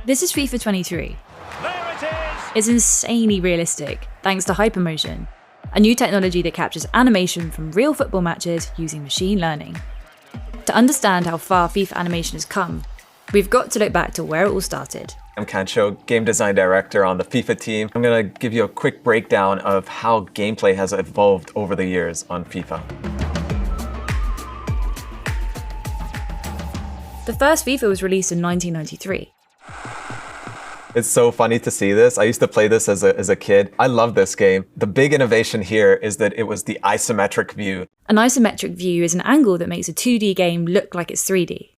This is FIFA 23. There it is! It's insanely realistic, thanks to hypermotion, a new technology that captures animation from real football matches using machine learning. To understand how far FIFA animation has come, we've got to look back to where it all started. I'm Kantcho, game design director on the FIFA team. I'm going to give you a quick breakdown of how gameplay has evolved over the years on FIFA. The first FIFA was released in 1993. It's so funny to see this. I used to play this as a kid. I love this game. The big innovation here is that it was the isometric view. An isometric view is an angle that makes a 2D game look like it's 3D.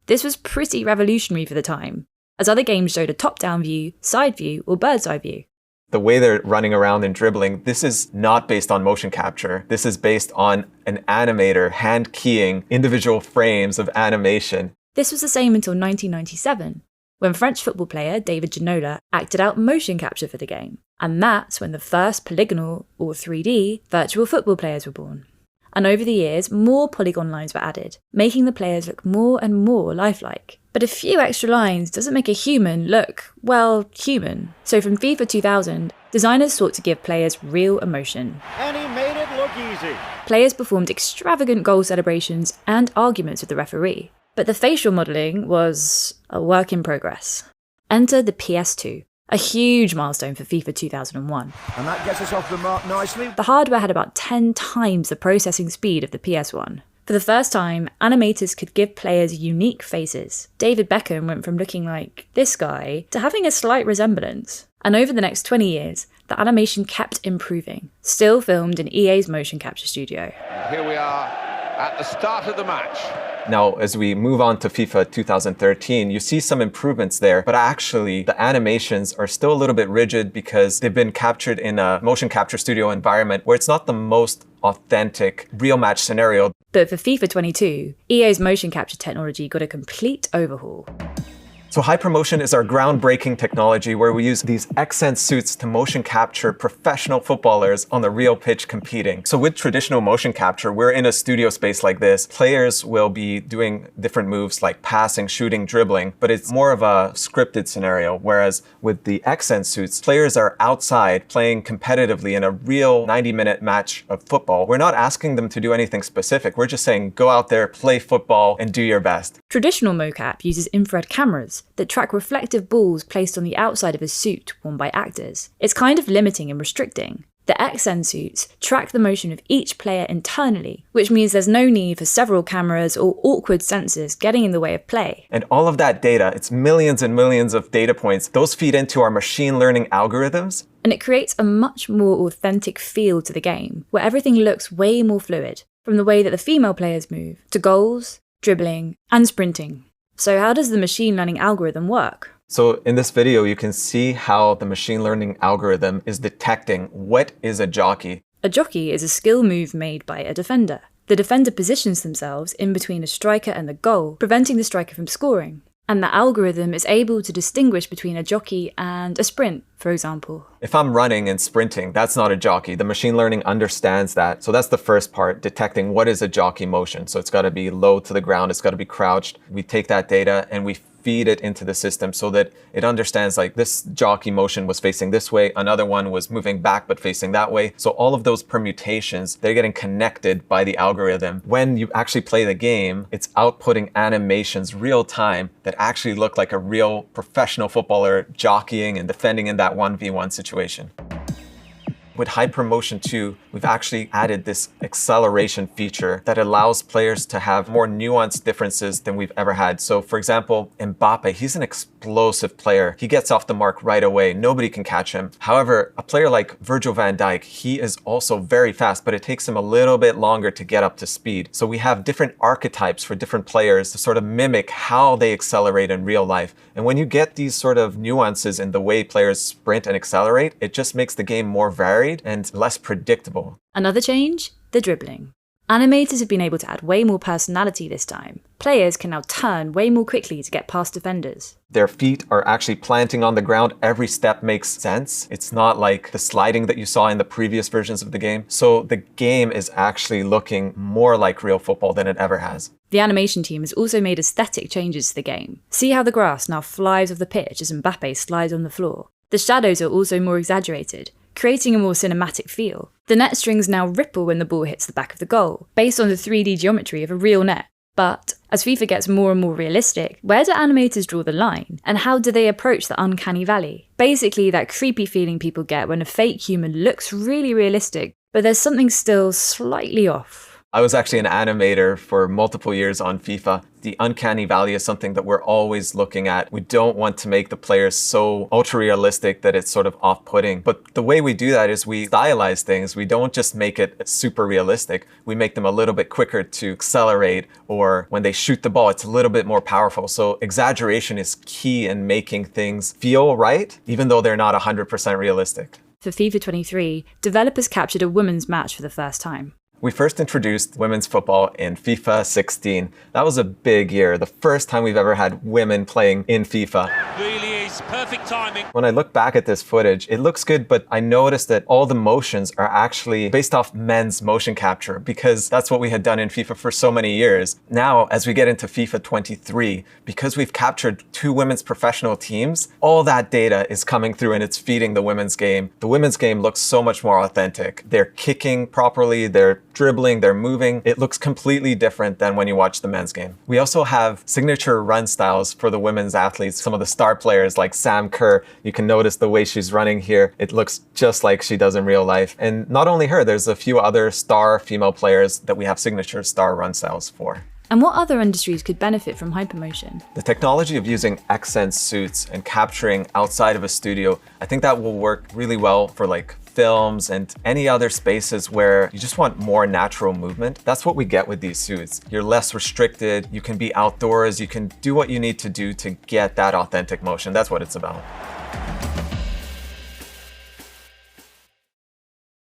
This was pretty revolutionary for the time, as other games showed a top-down view, side view, or bird's eye view. The way they're running around and dribbling, this is not based on motion capture. This is based on an animator hand keying individual frames of animation. This was the same until 1997, when French football player David Ginola acted out motion capture for the game. And that's when the first polygonal, or 3D, virtual football players were born. And over the years, more polygon lines were added, making the players look more and more lifelike. But a few extra lines doesn't make a human look, well, human. So from FIFA 2000, designers sought to give players real emotion. And he made it look easy. Players performed extravagant goal celebrations and arguments with the referee. But the facial modelling was a work in progress. Enter the PS2, a huge milestone for FIFA 2001. And that gets us off the mark nicely. The hardware had about 10 times the processing speed of the PS1. For the first time, animators could give players unique faces. David Beckham went from looking like this guy to having a slight resemblance. And over the next 20 years, the animation kept improving, still filmed in EA's motion capture studio. Here we are at the start of the match. Now, as we move on to FIFA 2013, you see some improvements there, but actually the animations are still a little bit rigid because they've been captured in a motion capture studio environment where it's not the most authentic real match scenario. But for FIFA 22, EA's motion capture technology got a complete overhaul. So hypermotion is our groundbreaking technology where we use these accent suits to motion capture professional footballers on the real pitch competing. So with traditional motion capture, we're in a studio space like this. Players will be doing different moves like passing, shooting, dribbling, but it's more of a scripted scenario. Whereas with the accent suits, players are outside playing competitively in a real 90-minute match of football. We're not asking them to do anything specific. We're just saying, go out there, play football, and do your best. Traditional mocap uses infrared cameras that track reflective balls placed on the outside of a suit worn by actors. It's kind of limiting and restricting. The XN suits track the motion of each player internally, which means there's no need for several cameras or awkward sensors getting in the way of play. And all of that data, it's millions and millions of data points, those feed into our machine learning algorithms. And it creates a much more authentic feel to the game, where everything looks way more fluid, from the way that the female players move, to goals, dribbling, and sprinting. So how does the machine learning algorithm work? So in this video, you can see how the machine learning algorithm is detecting what is a jockey. A jockey is a skill move made by a defender. The defender positions themselves in between a striker and the goal, preventing the striker from scoring. And the algorithm is able to distinguish between a jockey and a sprint, for example. If I'm running and sprinting, that's not a jockey. The machine learning understands that. So that's the first part, detecting what is a jockey motion. So it's got to be low to the ground, it's got to be crouched. We take that data and we feed it into the system so that it understands like this jockey motion was facing this way, another one was moving back but facing that way. So all of those permutations, they're getting connected by the algorithm. When you actually play the game, it's outputting animations real time that actually look like a real professional footballer jockeying and defending in that 1v1 situation. With hypermotion 2, we've actually added this acceleration feature that allows players to have more nuanced differences than we've ever had. So for example, Mbappe, he's an explosive player. He gets off the mark right away. Nobody can catch him. However, a player like Virgil van Dijk, he is also very fast, but it takes him a little bit longer to get up to speed. So we have different archetypes for different players to sort of mimic how they accelerate in real life. And when you get these sort of nuances in the way players sprint and accelerate, it just makes the game more varied and less predictable. Another change? The dribbling. Animators have been able to add way more personality this time. Players can now turn way more quickly to get past defenders. Their feet are actually planting on the ground. Every step makes sense. It's not like the sliding that you saw in the previous versions of the game. So the game is actually looking more like real football than it ever has. The animation team has also made aesthetic changes to the game. See how the grass now flies off the pitch as Mbappe slides on the floor. The shadows are also more exaggerated, creating a more cinematic feel. The net strings now ripple when the ball hits the back of the goal, based on the 3D geometry of a real net. But as FIFA gets more and more realistic, where do animators draw the line? And how do they approach the uncanny valley? Basically, that creepy feeling people get when a fake human looks really realistic, but there's something still slightly off. I was actually an animator for multiple years on FIFA. The uncanny valley is something that we're always looking at. We don't want to make the players so ultra realistic that it's sort of off-putting. But the way we do that is we stylize things. We don't just make it super realistic. We make them a little bit quicker to accelerate, or when they shoot the ball, it's a little bit more powerful. So exaggeration is key in making things feel right, even though they're not 100% realistic. For FIFA 23, developers captured a women's match for the first time. We first introduced women's football in FIFA 16. That was a big year, the first time we've ever had women playing in FIFA. Really is perfect timing. When I look back at this footage, it looks good, but I noticed that all the motions are actually based off men's motion capture, because that's what we had done in FIFA for so many years. Now, as we get into FIFA 23, because we've captured 2 women's professional teams, all that data is coming through and it's feeding the women's game. The women's game looks so much more authentic. They're kicking properly, they're dribbling, they're moving. It looks completely different than when you watch the men's game. We also have signature run styles for the women's athletes. Some of the star players like Sam Kerr, you can notice the way she's running here. It looks just like she does in real life. And not only her, there's a few other star female players that we have signature star run styles for. And what other industries could benefit from hypermotion? The technology of using accent suits and capturing outside of a studio, I think that will work really well for like films and any other spaces where you just want more natural movement. That's what we get with these suits. You're less restricted, you can be outdoors, you can do what you need to do to get that authentic motion. That's what it's about.